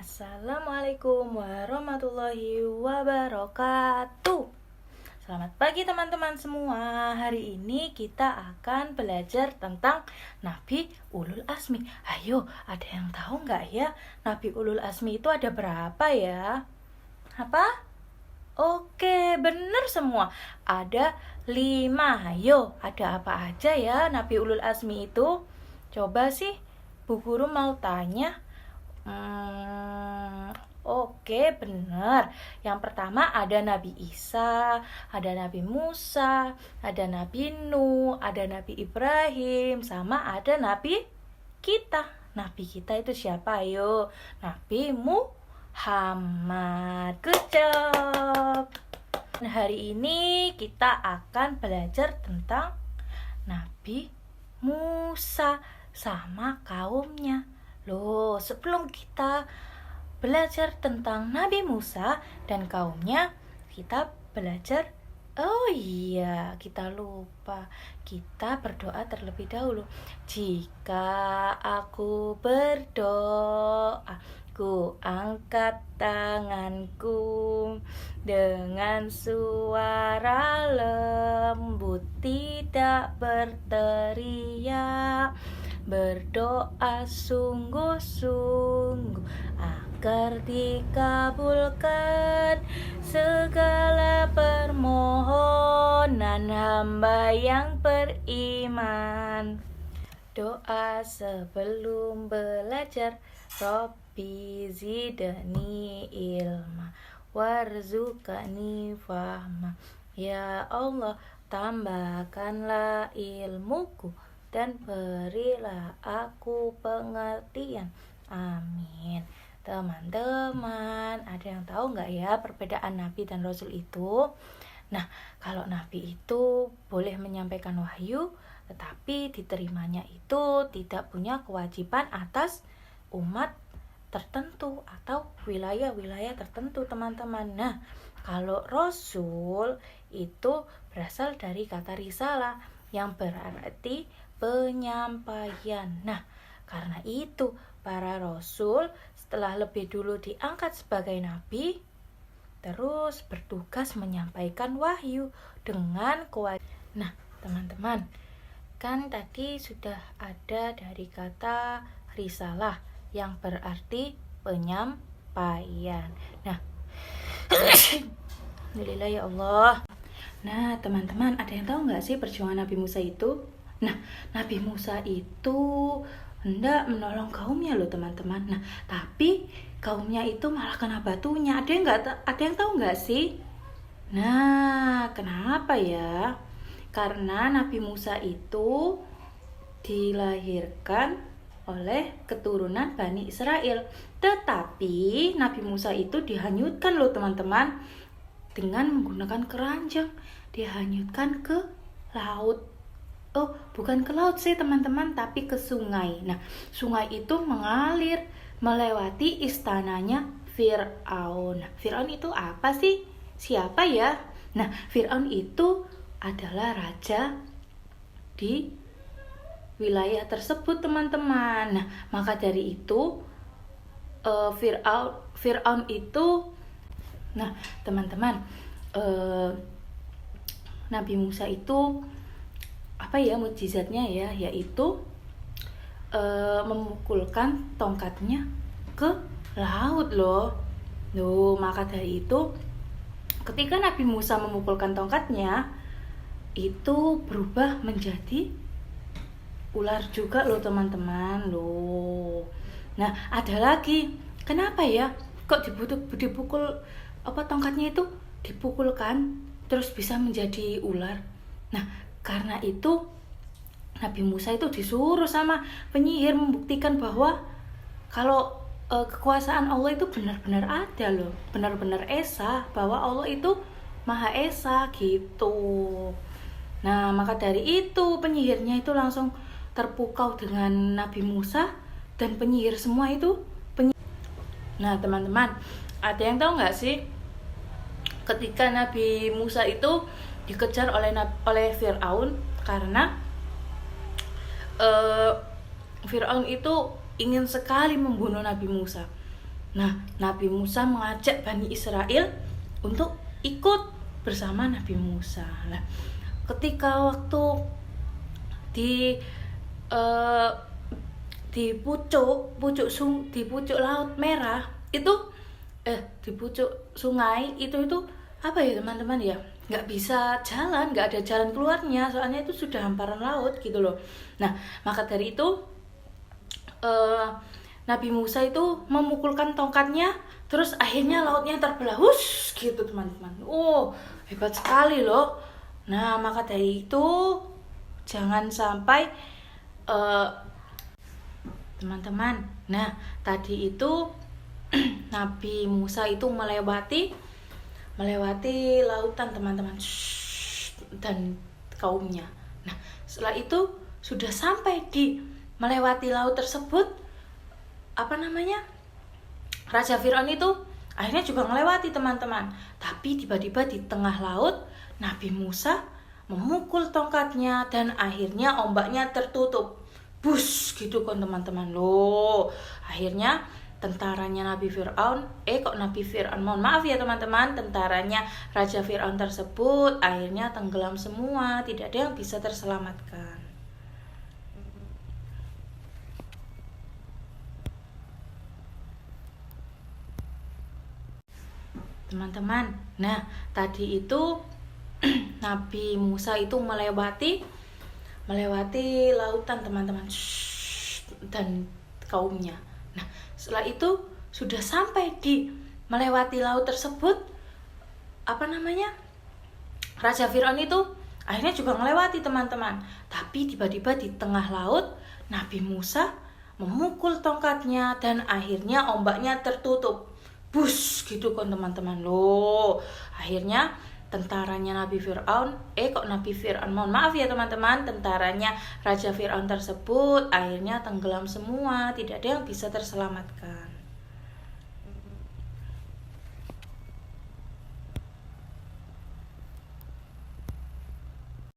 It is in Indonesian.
Assalamualaikum warahmatullahi wabarakatuh. Selamat pagi teman-teman semua. Hari ini kita akan belajar tentang Nabi Ulul Azmi. Ayo, ada yang tahu nggak ya Nabi Ulul Azmi itu ada berapa ya? Apa? Oke, bener semua. Ada 5. Ayo, ada apa aja ya Nabi Ulul Azmi itu? Coba sih, Bu Guru mau tanya. Oke, benar. Yang pertama ada Nabi Isa, ada Nabi Musa, ada Nabi Nuh, ada Nabi Ibrahim, sama ada Nabi kita. Nabi kita itu siapa? Ayo, Nabi Muhammad. Good job. Nah, hari ini kita akan belajar tentang Nabi Musa sama kaumnya. Loh, sebelum kita belajar tentang Nabi Musa dan kaumnya, kita belajar, oh iya, kita lupa, kita berdoa terlebih dahulu. Jika aku berdoa, ku angkat tanganku dengan suara lembut, tidak berteriak, berdoa sungguh-sungguh agar dikabulkan segala permohonan hamba yang beriman. Doa sebelum belajar, Robbi zidni ilma warzuqni fahma. Ya Allah, tambahkanlah ilmuku dan berilah aku pengertian. Amin. Teman-teman, ada yang tahu nggak ya perbedaan Nabi dan Rasul itu? Nah, kalau Nabi itu boleh menyampaikan wahyu, tetapi diterimanya itu tidak punya kewajiban atas umat tertentu atau wilayah-wilayah tertentu, teman-teman. Nah, kalau Rasul itu berasal dari kata risalah yang berarti penyampaian. Nah, karena itu para rasul setelah lebih dulu diangkat sebagai nabi, terus bertugas menyampaikan wahyu dengan kewajiban. Nah, teman-teman, kan tadi sudah ada dari kata risalah yang berarti penyampaian. Nah, alhamdulillah ya Allah. Nah, teman-teman, ada yang tahu nggak sih perjuangan Nabi Musa itu? Nah, Nabi Musa itu hendak menolong kaumnya loh, teman-teman. Nah, tapi kaumnya itu malah kena batunya. Ada yang tahu nggak sih? Nah, kenapa ya? Karena Nabi Musa itu dilahirkan oleh keturunan Bani Israel. Tetapi Nabi Musa itu dihanyutkan loh, teman-teman, dengan menggunakan keranjang. Dihanyutkan ke laut. Oh, bukan ke laut sih, teman-teman, tapi ke sungai. Nah, sungai itu mengalir melewati istananya Fir'aun. Nah, Fir'aun itu apa sih? Siapa ya? Nah, Fir'aun itu adalah raja di wilayah tersebut, teman-teman. Nah, maka dari itu Fir'aun itu, nah, teman-teman, Nabi Musa itu apa ya mukjizatnya ya, yaitu memukulkan tongkatnya ke laut loh. Maka dari itu ketika Nabi Musa memukulkan tongkatnya, itu berubah menjadi ular juga loh, teman-teman loh. Nah, ada lagi, kenapa ya kok dipukul tongkatnya itu dipukulkan terus bisa menjadi ular? Nah, karena itu Nabi Musa itu disuruh sama penyihir membuktikan bahwa kalau kekuasaan Allah itu benar-benar ada loh, benar-benar esa, bahwa Allah itu Maha Esa gitu. Nah, maka dari itu penyihirnya itu langsung terpukau dengan Nabi Musa, dan penyihir semua itu Nah, teman-teman, ada yang tahu nggak sih ketika Nabi Musa itu dikejar oleh Fir'aun, karena Fir'aun itu ingin sekali membunuh Nabi Musa. Nah, Nabi Musa mengajak Bani Israel untuk ikut bersama Nabi Musa. Nah, ketika waktu di di pucuk Laut Merah itu di pucuk sungai itu apa ya teman-teman ya, nggak bisa jalan, nggak ada jalan keluarnya, soalnya itu sudah hamparan laut gitu loh. Nah, maka dari itu Nabi Musa itu memukulkan tongkatnya, terus akhirnya lautnya terbelah, gitu teman-teman. Hebat sekali loh. Nah, maka dari itu jangan sampai teman-teman. Nah, tadi itu Nabi Musa itu melewati lautan teman-teman, dan kaumnya. Nah, setelah itu sudah sampai di melewati laut tersebut, Raja Fir'aun itu akhirnya juga melewati teman-teman. Tapi tiba-tiba di tengah laut Nabi Musa memukul tongkatnya dan akhirnya ombaknya tertutup. Gitu kan teman-teman loh. Akhirnya tentaranya mohon maaf ya teman-teman, tentaranya Raja Fir'aun tersebut akhirnya tenggelam semua, tidak ada yang bisa terselamatkan. Teman-teman, nah tadi itu Nabi Musa itu melewati lautan teman-teman, dan kaumnya. Nah, setelah itu sudah sampai di melewati laut tersebut, Raja Fir'aun itu akhirnya juga melewati teman-teman. Tapi tiba-tiba di tengah laut Nabi Musa memukul tongkatnya dan akhirnya ombaknya tertutup. Gitu kan teman-teman loh. Akhirnya tentaranya mohon maaf ya teman-teman, tentaranya Raja Fir'aun tersebut akhirnya tenggelam semua, tidak ada yang bisa terselamatkan.